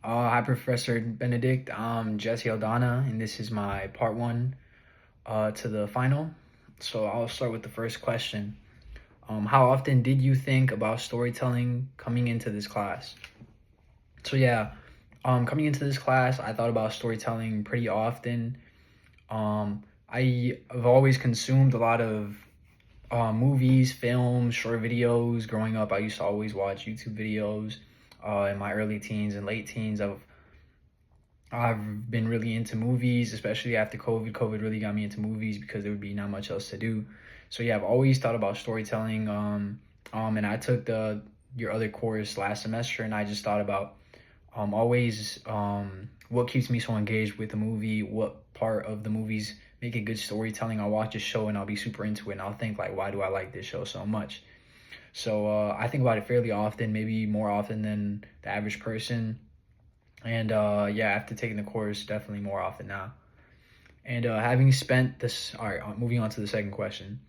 Hi, Professor Benedict. I'm Jesse Aldana, and this is my part one to the final. So I'll start with the first question. How often did you think about storytelling coming into this class? So yeah, coming into this class, I thought about storytelling pretty often. I've always consumed a lot of movies, films, short videos. Growing up, I used to always watch YouTube videos. In my early teens and late teens, I've been really into movies, especially after COVID. COVID really got me into movies because there would be not much else to do. So yeah, I've always thought about storytelling. And I took the your other course last semester, and I just thought about always what keeps me so engaged with the movie, what part of the movies make it good storytelling. I'll watch a show and I'll be super into it, and I'll think like, why do I like this show so much? So I think about it fairly often, maybe more often than the average person. And yeah, after taking the course, definitely more often now. And having spent this, all right, moving on to the second question.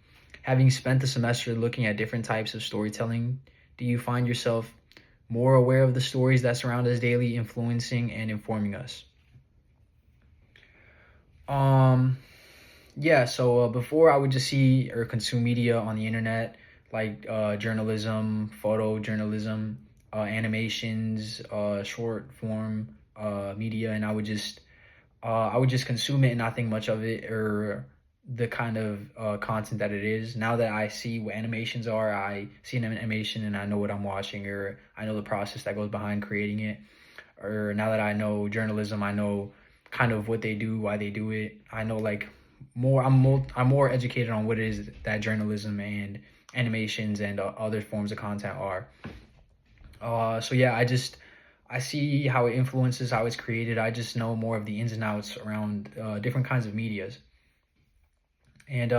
Having spent the semester looking at different types of storytelling, do you find yourself more aware of the stories that surround us daily, influencing and informing us? Um, yeah, so before I would just see or consume media on the internet, like journalism, photojournalism, animations, short form media, and I would just consume it and not think much of it or the kind of content that it is. Now that I see what animations are, I see an animation and I know what I'm watching, or I know the process that goes behind creating it. Or now that I know journalism, I know kind of what they do, why they do it. I know like I'm more educated on what it is that journalism and animations and other forms of content are. So yeah, I see how it influences how it's created. I just know more of the ins and outs around different kinds of medias. And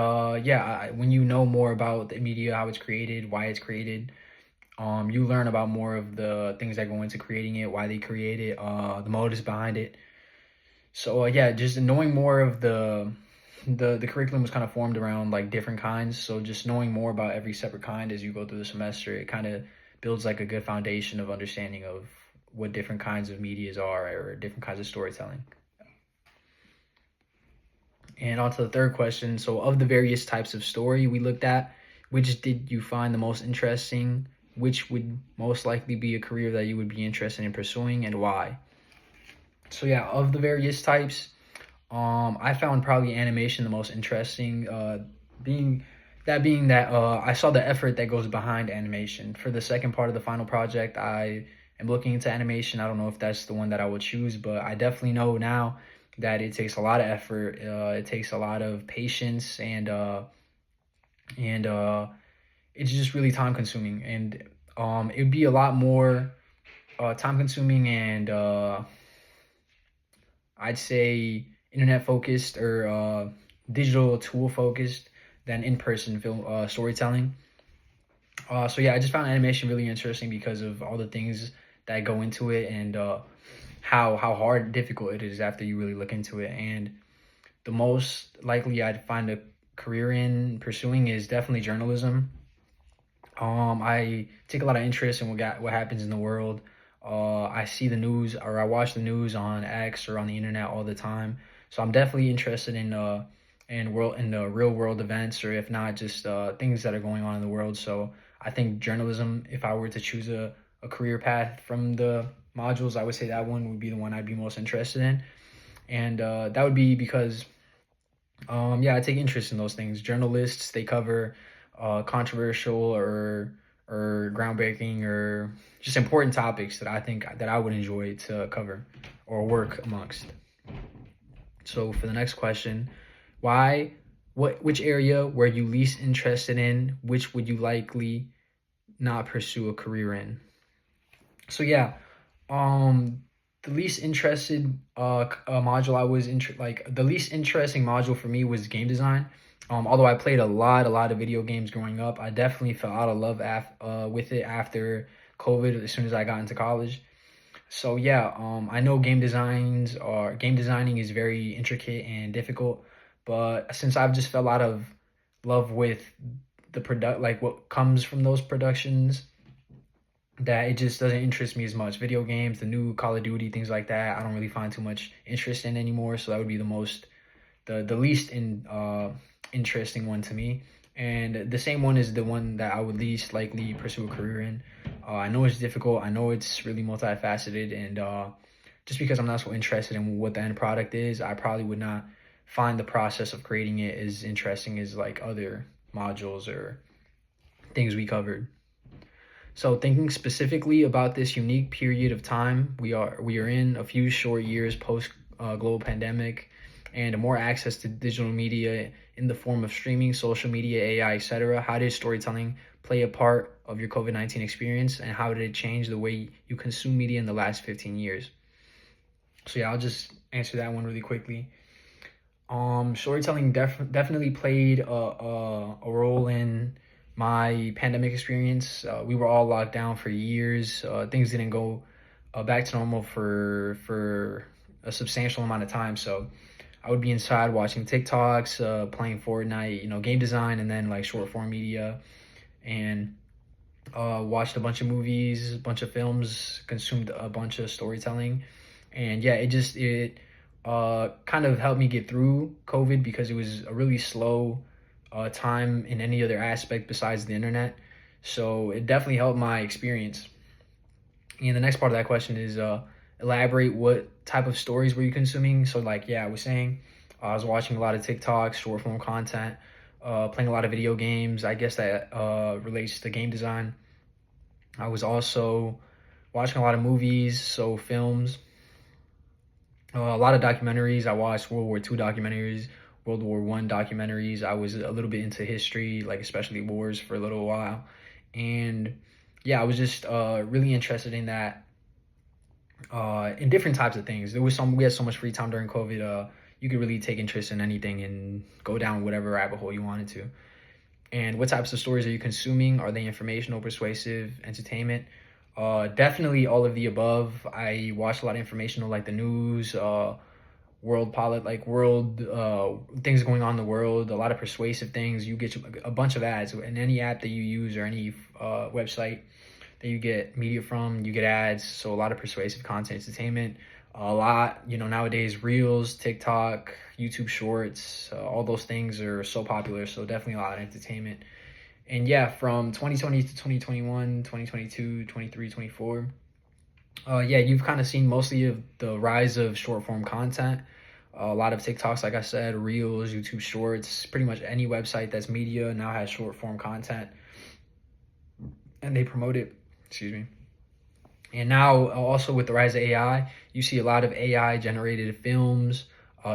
yeah, when you know more about the media, how it's created, why it's created, you learn about more of the things that go into creating it, why they create it, the motives behind it. So yeah, just knowing more of the curriculum was kind of formed around like different kinds. So just knowing more about every separate kind as you go through the semester, it kind of builds like a good foundation of understanding of what different kinds of medias are or different kinds of storytelling. And on to the third question. So of the various types of story we looked at, which did you find the most interesting? Which would most likely be a career that you would be interested in pursuing, and why? So yeah, of the various types, I found probably animation the most interesting. Being being that I saw the effort that goes behind animation. For the second part of the final project, I am looking into animation. I don't know if that's the one that I would choose, but I definitely know now that it takes a lot of effort. It takes a lot of patience, and it's just really time consuming. And it'd be a lot more time consuming and I'd say internet focused or digital tool focused than in person film storytelling. So yeah, I just found animation really interesting because of all the things that go into it and how hard difficult it is after you really look into it. And the most likely I'd find a career in pursuing is definitely journalism. I take a lot of interest in what happens in the world. I see the news or I watch the news on X or on the internet all the time. So I'm definitely interested in the real world events, or if not, just things that are going on in the world. So I think journalism, if I were to choose a career path from the modules, I would say that one would be the one I'd be most interested in. And that would be because yeah, I take interest in those things. Journalists, they cover controversial or groundbreaking or just important topics that I think that I would enjoy to cover or work amongst. So for the next question, why which area were you least interested in? Which would you likely not pursue a career in? So yeah, um, the least interested module I was like the least interesting module for me was game design. Although I played a lot of video games growing up, I definitely fell out of love with it after COVID. As soon as I got into college, so yeah, I know game designing is very intricate and difficult, but since I've just fell out of love with the product, like what comes from those productions, that it just doesn't interest me as much. Video games, the new Call of Duty, things like that, I don't really find too much interest in anymore. So that would be the least interesting one to me. And the same one is the one that I would least likely pursue a career in. I know it's difficult. I know it's really multifaceted, and just because I'm not so interested in what the end product is, I probably would not find the process of creating it as interesting as like other modules or things we covered. So thinking specifically about this unique period of time we are in, a few short years post global pandemic, and more access to digital media in the form of streaming, social media, AI, etc. How did storytelling play a part of your COVID-19 experience, and how did it change the way you consume media in the last 15 years? So yeah, I'll just answer that one really quickly. Storytelling definitely played a role in my pandemic experience. We were all locked down for years. Things didn't go back to normal for a substantial amount of time. So I would be inside watching TikToks, playing Fortnite, game design, and then like short form media, and watched a bunch of movies, a bunch of films, consumed a bunch of storytelling. And yeah, it kind of helped me get through COVID because it was a really slow time in any other aspect besides the internet. So it definitely helped my experience. And the next part of that question is elaborate, what type of stories were you consuming? So like, yeah, I was saying, I was watching a lot of TikToks, short form content, playing a lot of video games. I guess that relates to game design. I was also watching a lot of movies, so films, a lot of documentaries. I watched World War II documentaries, World War One documentaries. I was a little bit into history, like especially wars for a little while. And yeah, I was just really interested in that, in different types of things. We had so much free time during COVID. You could really take interest in anything and go down whatever rabbit hole you wanted to. And what types of stories are you consuming? Are they informational, persuasive, entertainment? Definitely all of the above. I watch a lot of informational, like the news, world things going on in the world. A lot of persuasive things. You get a bunch of ads in any app that you use or any website that you get media from. You get ads. So a lot of persuasive content, entertainment. A lot, nowadays, Reels, TikTok, YouTube Shorts, all those things are so popular. So definitely a lot of entertainment. And yeah, from 2020 to 2021, 2022, 23, 24, yeah, you've kind of seen mostly of the rise of short form content. A lot of TikToks, like I said, Reels, YouTube Shorts, pretty much any website that's media now has short form content, and they promote it. Excuse me. And now also with the rise of AI, you see a lot of AI generated films,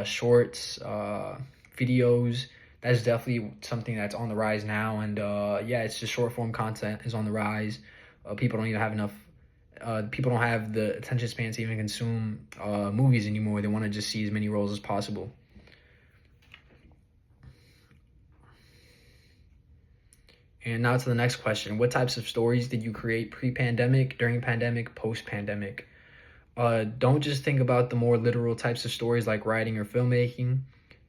shorts, videos. That's definitely something that's on the rise now. And yeah, it's just short form content is on the rise. People don't even have enough. People don't have the attention span to even consume movies anymore. They want to just see as many roles as possible. And now to the next question. What types of stories did you create pre-pandemic, during pandemic, post-pandemic? Don't just think about the more literal types of stories like writing or filmmaking.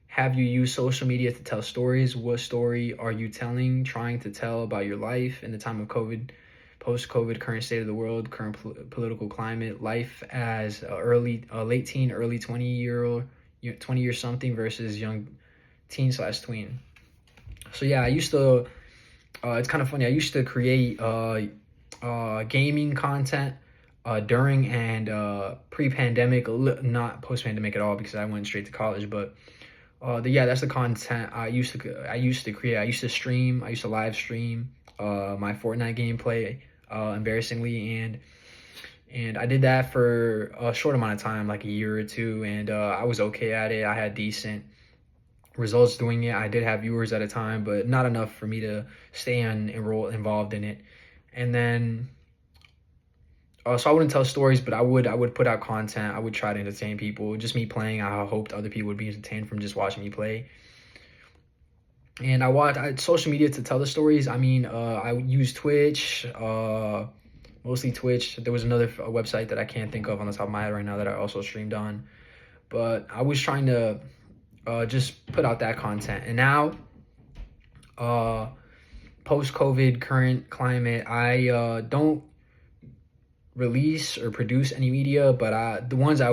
Have you used social media to tell stories? What story are you trying to tell about your life in the time of COVID, post-COVID, current state of the world, current political climate, life as late teen, early 20 year something versus young teen/tween? So yeah, I used to, it's kind of funny. I used to create gaming content during and pre-pandemic, not post-pandemic at all because I went straight to college. But yeah, that's the content I used to create. I used to stream. I used to live stream my Fortnite gameplay, embarrassingly, and I did that for a short amount of time, like a year or two, and I was okay at it. I had decent results doing it. I did have viewers at a time, but not enough for me to stay involved in it. And then so I wouldn't tell stories, but I would put out content. I would try to entertain people. Just me playing, I hoped other people would be entertained from just watching me play. And I social media to tell the stories. I mean, I use Twitch, mostly Twitch. There was another website that I can't think of on the top of my head right now that I also streamed on. But I was trying to just put out that content. And now, post-COVID, current climate, I don't release or produce any media, but the ones I